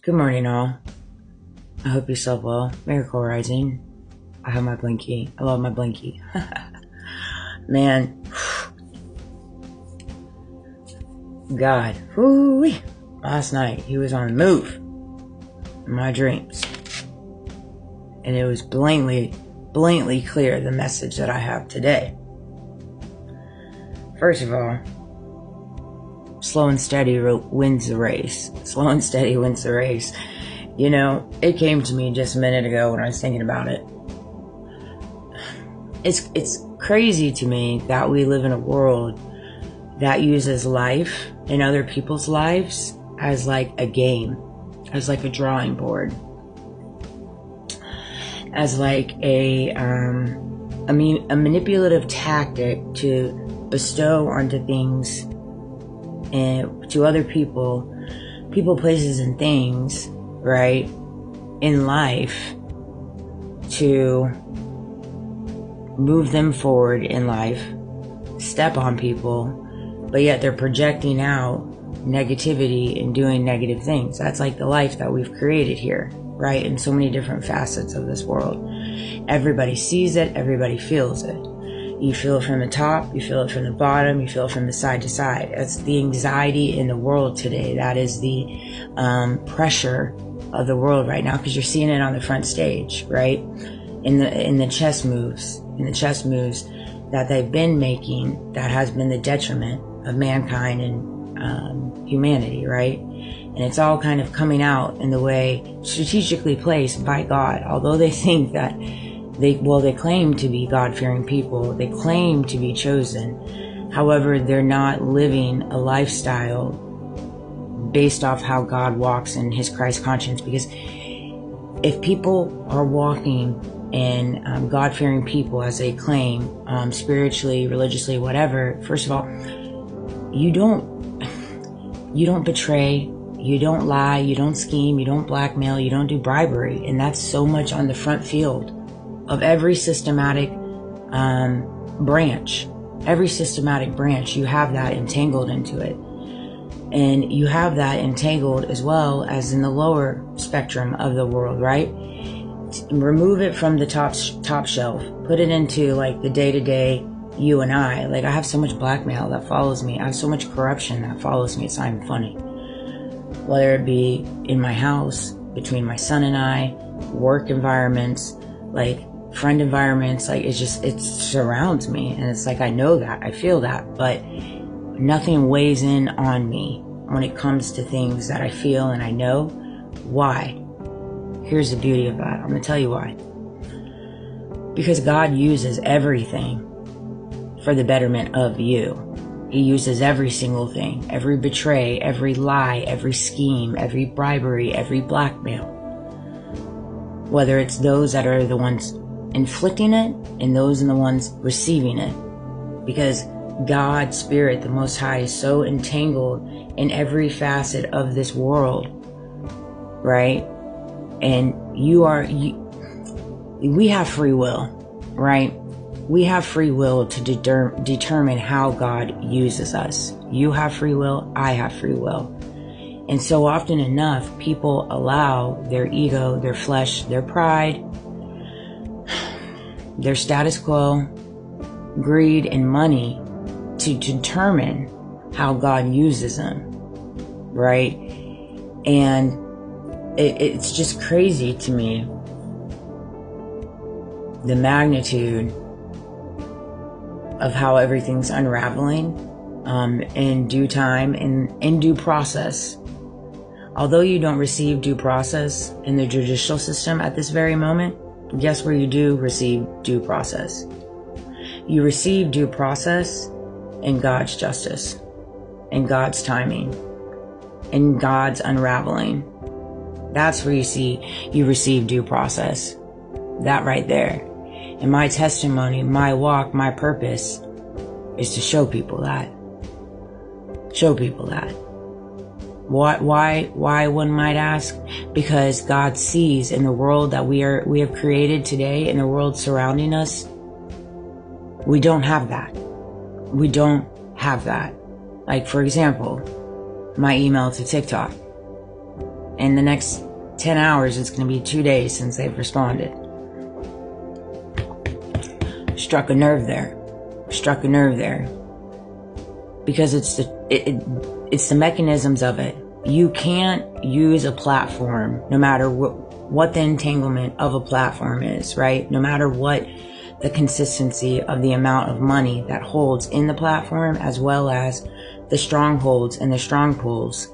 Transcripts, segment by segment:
Good morning, all. I hope you slept well. Miracle Rising. I have my blankie. I love my blankie. Man. God. Woo-wee. Last night, he was on the move in my dreams. And it was blatantly clear the message that I have today. First of all, slow and steady wins the race. Slow and steady wins the race. You know, it came to me just a minute ago when I was thinking about it. It's crazy to me that we live in a world that uses life and other people's lives as like a game, as like a drawing board, as like a manipulative tactic to bestow onto things and to other people, places, and things, right, in life, to move them forward in life, step on people, but yet they're projecting out negativity and doing negative things. That's like the life that we've created here, right, in so many different facets of this world. Everybody sees it, everybody feels it. You feel it from the top, you feel it from the bottom, you feel it from the side to side. That's the anxiety in the world today. That is the pressure of the world right now, because you're seeing it on the front stage, right? In the chess moves, that they've been making, that has been the detriment of mankind and humanity, right? And it's all kind of coming out in the way strategically placed by God, although they think that they claim to be God-fearing people. They claim to be chosen. However, they're not living a lifestyle based off how God walks in his Christ conscience. Because if people are walking in God-fearing people, as they claim, spiritually, religiously, whatever, first of all, you don't betray, you don't lie, you don't scheme, you don't blackmail, you don't do bribery. And that's so much on the front field of every systematic branch. Every systematic branch, you have that entangled into it. And you have that entangled as well as in the lower spectrum of the world, right? Remove it from the top shelf. Put it into like the day-to-day you and I. Like, I have so much blackmail that follows me. I have so much corruption that follows me. It's not even funny. Whether it be in my house, between my son and I, work environments, like friend environments, like it surrounds me. And it's like, I know that, I feel that, but nothing weighs in on me when it comes to things that I feel and I know. Why? Here's the beauty of that. I'm going to tell you why. Because God uses everything for the betterment of you. He uses every single thing, every betray, every lie, every scheme, every bribery, every blackmail. Whether it's those that are the ones inflicting it and those and the ones receiving it. Because God's Spirit, the Most High, is so entangled in every facet of this world, right? And we have free will, right? We have free will to determine how God uses us. You have free will, I have free will. And so often enough, people allow their ego, their flesh, their pride, their status quo, greed, and money to determine how God uses them, right? And it's just crazy to me, the magnitude of how everything's unraveling in due time and in due process. Although you don't receive due process in the judicial system at this very moment, guess where you do receive due process? You receive due process in God's justice, in God's timing, in God's unraveling. That's where you receive due process. That right there. And my testimony, my walk, my purpose is to show people that. Show people that. Why, one might ask? Because God sees in the world that we have created today, in the world surrounding us, we don't have that. We don't have that. Like, for example, my email to TikTok. In the next 10 hours, it's going to be 2 days since they've responded. Struck a nerve there. Because it's the mechanisms of it. You can't use a platform, no matter what the entanglement of a platform is, right? No matter what the consistency of the amount of money that holds in the platform, as well as the strongholds and the strong pulls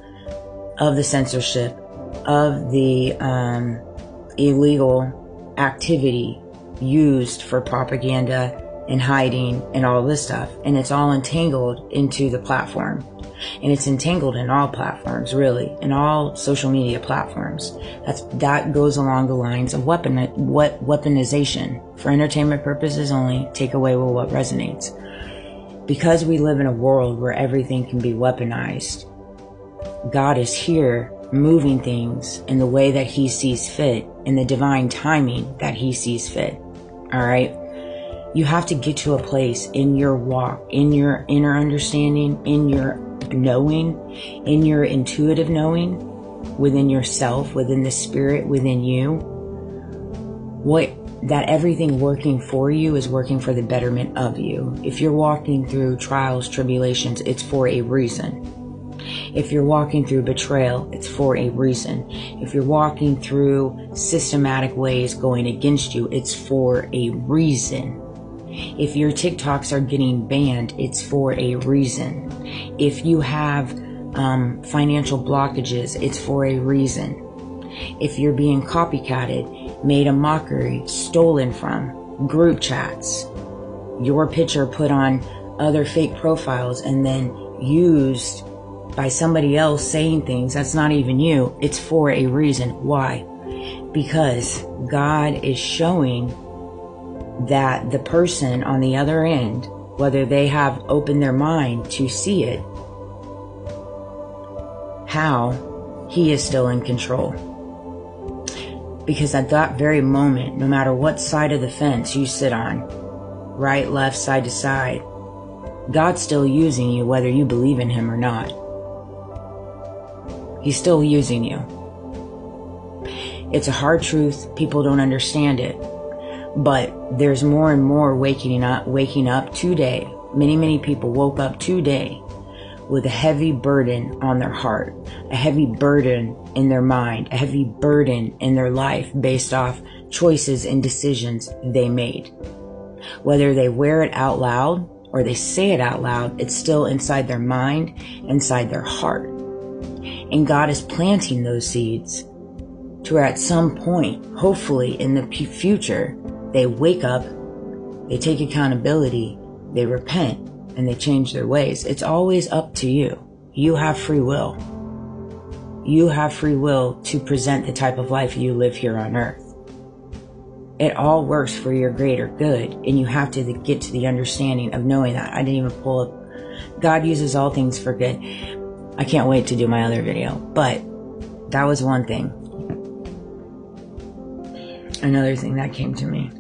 of the censorship, of the illegal activity used for propaganda and hiding and all this stuff. And it's all entangled into the platform. And it's entangled in all platforms, really, in all social media platforms. That goes along the lines of weaponization. For entertainment purposes only, take away what resonates. Because we live in a world where everything can be weaponized, God is here moving things in the way that he sees fit, in the divine timing that he sees fit. All right? You have to get to a place in your walk, in your inner understanding, in your knowing, in your intuitive knowing, within yourself, within the spirit, within you, that everything working for you is working for the betterment of you. If you're walking through trials, tribulations, it's for a reason. If you're walking through betrayal, it's for a reason. If you're walking through systematic ways going against you, it's for a reason. If your TikToks are getting banned, it's for a reason. If you have financial blockages, it's for a reason. If you're being copycatted, made a mockery, stolen from, group chats, your picture put on other fake profiles and then used by somebody else saying things that's not even you, it's for a reason. Why? Because God is showing that the person on the other end, whether they have opened their mind to see it, how he is still in control. Because at that very moment, no matter what side of the fence you sit on, right, left, side to side, God's still using you whether you believe in him or not. He's still using you. It's a hard truth. People don't understand it. But there's more and more waking up today. Many people woke up today with a heavy burden on their heart, a heavy burden in their mind, a heavy burden in their life based off choices and decisions they made. Whether they wear it out loud or they say it out loud, it's still inside their mind, inside their heart. And God is planting those seeds to where at some point, hopefully in the future, they wake up, they take accountability, they repent, and they change their ways. It's always up to you. You have free will. You have free will to present the type of life you live here on earth. It all works for your greater good, and you have to get to the understanding of knowing that. I didn't even pull up. God uses all things for good. I can't wait to do my other video, but that was one thing. Another thing that came to me.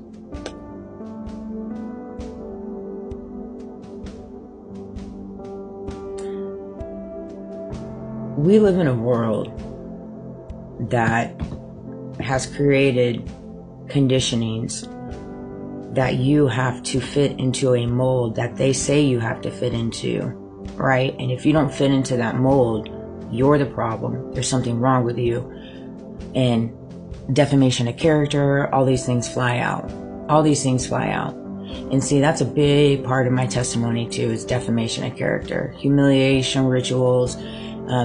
We live in a world that has created conditionings that you have to fit into a mold that they say you have to fit into, right? And if you don't fit into that mold, you're the problem. There's something wrong with you. And defamation of character, all these things fly out. All these things fly out. And see, that's a big part of my testimony too, is defamation of character. Humiliation rituals,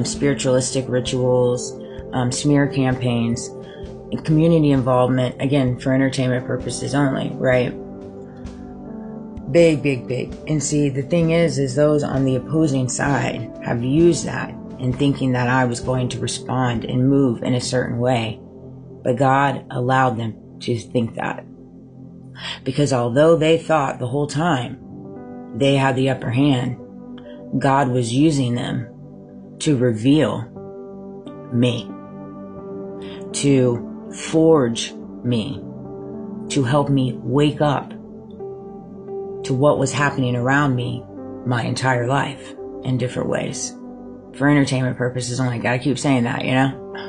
spiritualistic rituals, smear campaigns, and community involvement, again, for entertainment purposes only, right? Big. And see, the thing is those on the opposing side have used that in thinking that I was going to respond and move in a certain way. But God allowed them to think that. Because although they thought the whole time they had the upper hand, God was using them to reveal me, to forge me, to help me wake up to what was happening around me my entire life in different ways. For entertainment purposes only. Gotta keep saying that, you know?